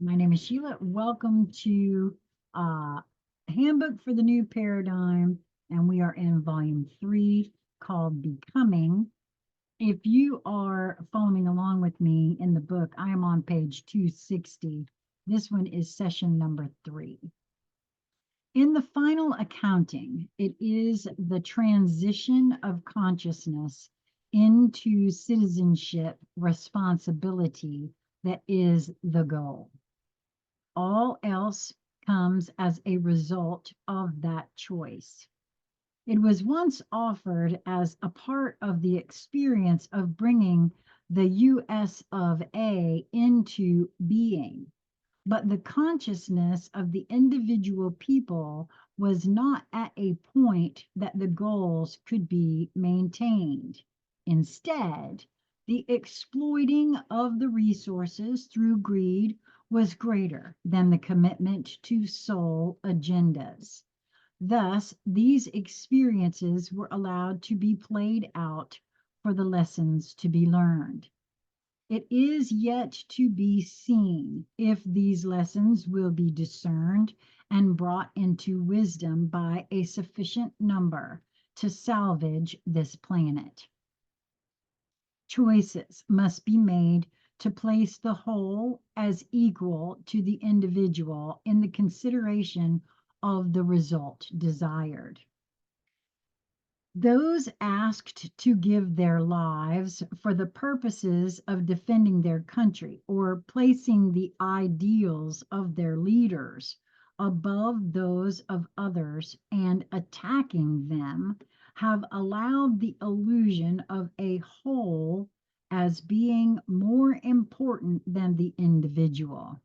My name is Sheila. Welcome to uh, Handbook for the New Paradigm, and we are in volume 3 called Becoming. If you are following along with me in the book, I am on page 260. This one is session number 3. In the final accounting, it is the transition of consciousness into citizenship responsibility that is the goal. All else comes as a result of that choice. It was once offered as a part of the experience of bringing the US of A into being, but the consciousness of the individual people was not at a point that the goals could be maintained. Instead, the exploiting of the resources through greed was greater than the commitment to soul agendas. Thus, these experiences were allowed to be played out for the lessons to be learned. It is yet to be seen if these lessons will be discerned and brought into wisdom by a sufficient number to salvage this planet. Choices must be made to place the whole as equal to the individual in the consideration of the result desired. Those asked to give their lives for the purposes of defending their country or placing the ideals of their leaders above those of others and attacking them have allowed the illusion of a whole as being more important than the individual.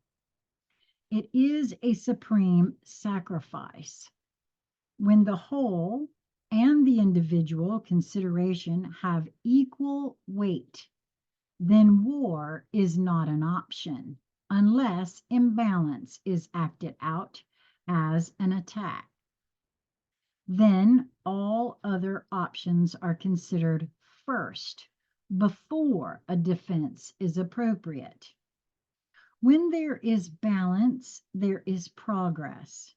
It is a supreme sacrifice when the whole and the individual consideration have equal weight, then war is not an option unless imbalance is acted out as an attack. Then all other options are considered first before a defense is appropriate. When there is balance, there is progress.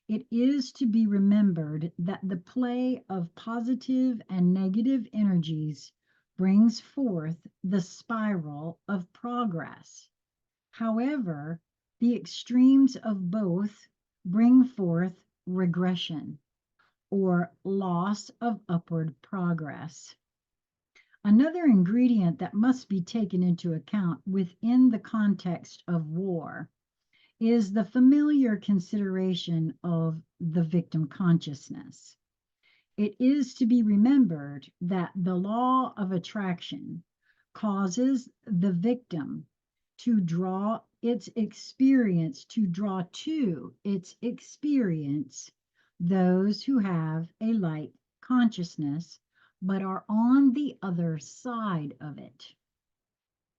It is to be remembered that the play of positive and negative energies brings forth the spiral of progress. However, the extremes of both bring forth regression or loss of upward progress. Another ingredient that must be taken into account within the context of war is the familiar consideration of the victim consciousness. It is to be remembered that the law of attraction causes the victim to draw to its experience those who have a light consciousness but are on the other side of it,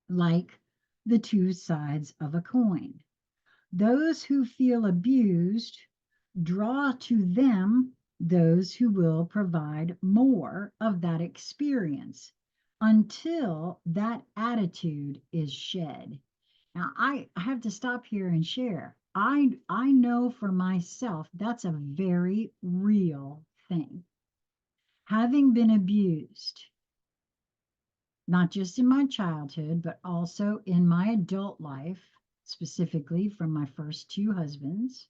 like the two sides of a coin. Those who feel abused draw to them those who will provide more of that experience until that attitude is shed. Now, I have to stop here and share. I know for myself that's a very real thing. Having been abused, not just in my childhood, but also in my adult life, specifically from my first two husbands,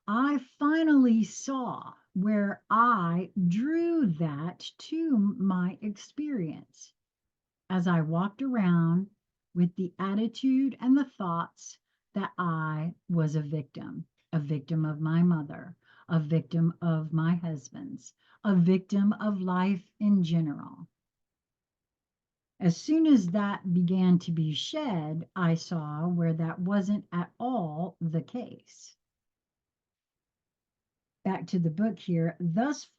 I finally saw where I drew that to my experience as I walked around with the attitude and the thoughts that I was a victim of my mother, a victim of my husband's, a victim of life in general. As soon as that began to be shed, I saw where that wasn't at all the case. Back to the book here. Thus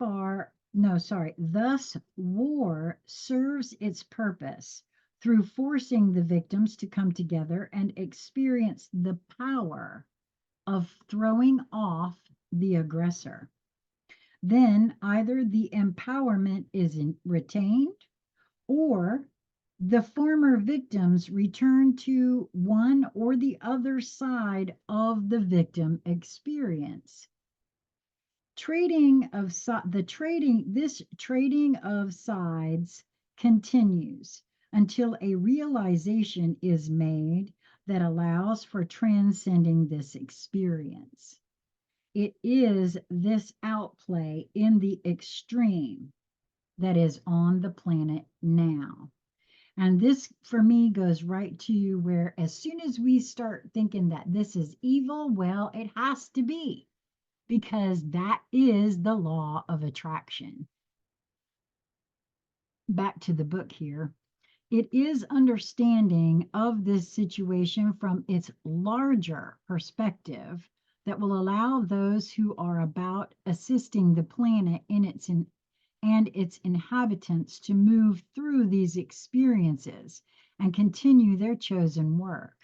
war serves its purpose through forcing the victims to come together and experience the power of throwing off the aggressor. Then either the empowerment is retained or The former victims return to one or the other side of the victim experience. This trading of sides continues until a realization is made that allows for transcending this experience. It is this outplay in the extreme that is on the planet now. And this, for me, goes right to where as soon as we start thinking that this is evil, well, it has to be, because that is the law of attraction. Back to the book here. It is understanding of this situation from its larger perspective that will allow those who are about assisting the planet in and its inhabitants to move through these experiences and continue their chosen work.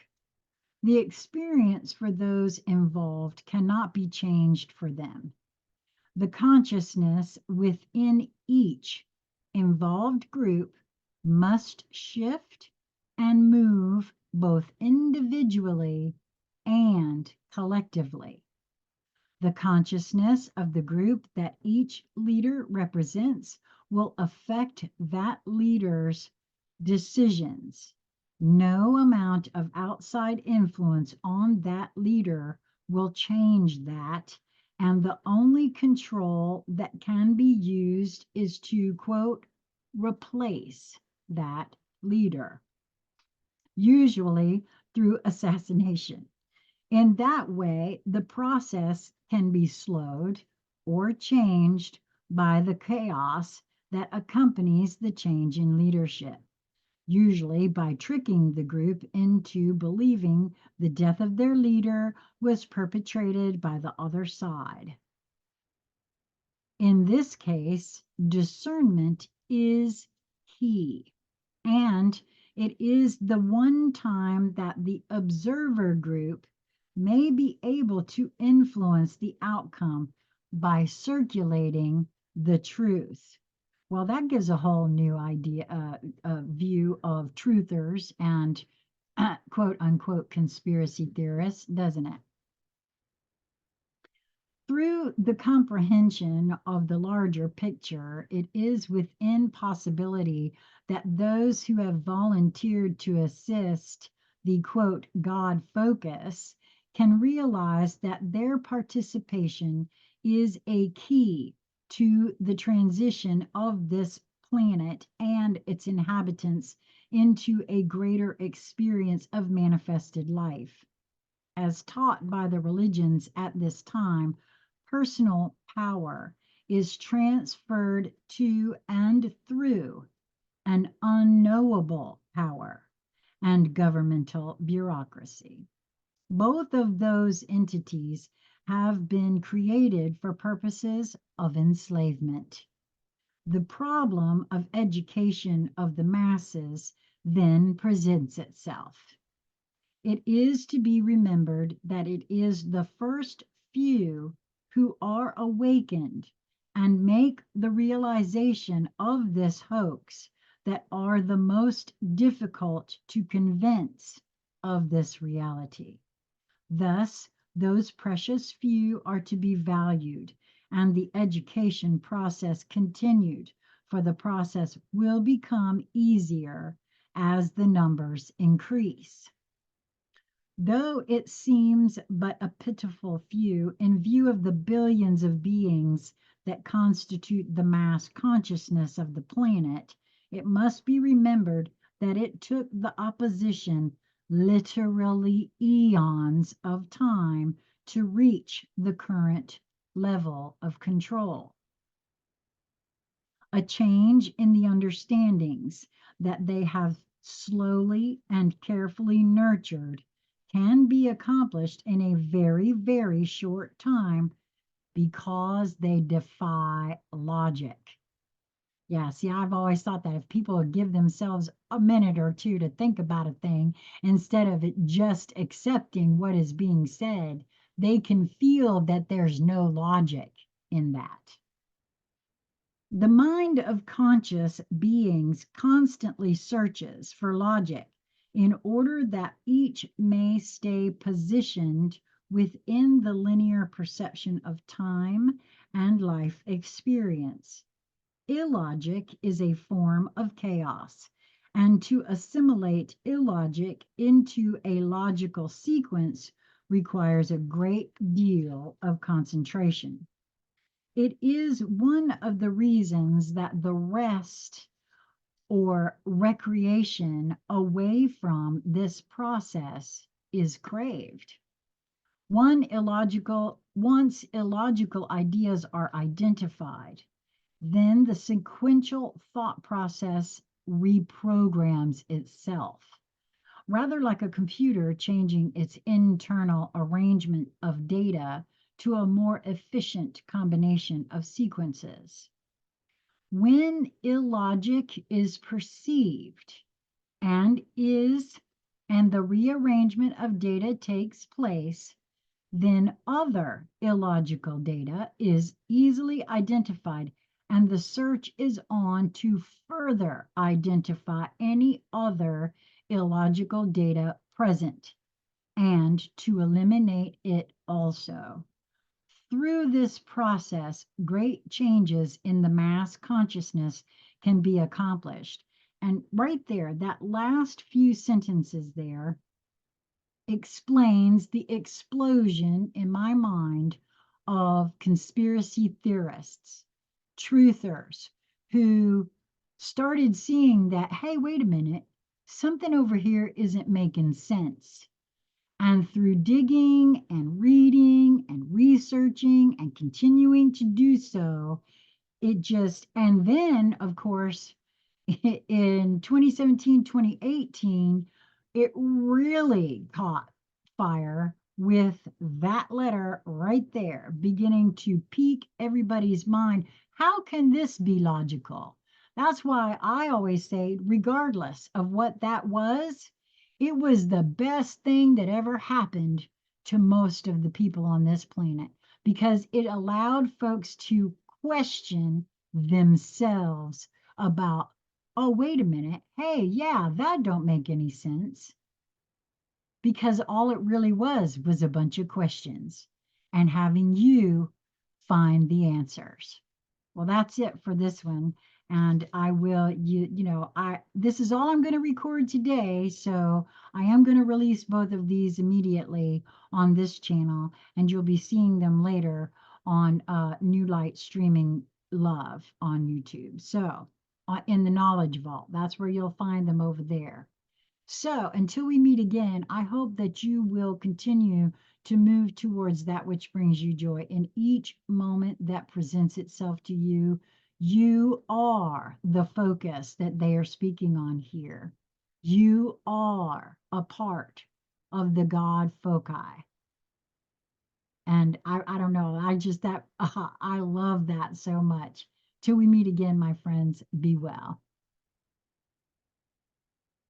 The experience for those involved cannot be changed for them. The consciousness within each involved group must shift and move both individually and collectively. The consciousness of the group that each leader represents will affect that leader's decisions. No amount of outside influence on that leader will change that, and the only control that can be used is to, quote, replace that leader, usually through assassination. In that way, the process can be slowed or changed by the chaos that accompanies the change in leadership, usually by tricking the group into believing the death of their leader was perpetrated by the other side. In this case, discernment is key, and it is the one time that the observer group may be able to influence the outcome by circulating the truth. Well, that gives a whole new view of truthers and quote unquote conspiracy theorists, doesn't it? Through the comprehension of the larger picture, it is within possibility that those who have volunteered to assist the quote God focus can realize that their participation is a key to the transition of this planet and its inhabitants into a greater experience of manifested life. As taught by the religions at this time, personal power is transferred to and through an unknowable power and governmental bureaucracy. Both of those entities have been created for purposes of enslavement. The problem of education of the masses then presents itself. It is to be remembered that it is the first few who are awakened and make the realization of this hoax that are the most difficult to convince of this reality. Thus, those precious few are to be valued and the education process continued, for the process will become easier as the numbers increase. Though it seems but a pitiful few in view of the billions of beings that constitute the mass consciousness of the planet, it must be remembered that it took the opposition literally eons of time to reach the current level of control. A change in the understandings that they have slowly and carefully nurtured can be accomplished in a very, very short time because they defy logic. Yeah, see, I've always thought that if people would give themselves a minute or two to think about a thing instead of it just accepting what is being said, they can feel that there's no logic in that. The mind of conscious beings constantly searches for logic in order that each may stay positioned within the linear perception of time and life experience. Illogic is a form of chaos, and to assimilate illogic into a logical sequence requires a great deal of concentration. It is one of the reasons that the rest or recreation away from this process is craved. Once illogical ideas are identified, then the sequential thought process reprograms itself, rather like a computer changing its internal arrangement of data to a more efficient combination of sequences. When illogic is perceived and is and the rearrangement of data takes place, then other illogical data is easily identified, and the search is on to further identify any other illogical data present and to eliminate it also. Through this process, great changes in the mass consciousness can be accomplished. And right there, that last few sentences there explains the explosion in my mind of conspiracy theorists, truthers who started seeing that, hey, wait a minute, something over here isn't making sense. And through digging and reading and researching and continuing to do so, and then, of course, in 2017, 2018, it really caught fire with that letter right there, beginning to pique everybody's mind. How can this be logical? That's why I always say, regardless of what that was, it was the best thing that ever happened to most of the people on this planet because it allowed folks to question themselves about, oh, wait a minute, hey, yeah, that don't make any sense. Because all it really was a bunch of questions and having you find the answers. Well, that's it for this one. And I will, this is all I'm going to record today. So I am going to release both of these immediately on this channel, and you'll be seeing them later on New Light Streaming Love on YouTube. So in the Knowledge Vault, that's where you'll find them over there. So until we meet again, I hope that you will continue to move towards that which brings you joy in each moment that presents itself to you. You are the focus that they are speaking on here. You are a part of the God foci. And I don't know, I love that so much. Till we meet again, my friends, be well.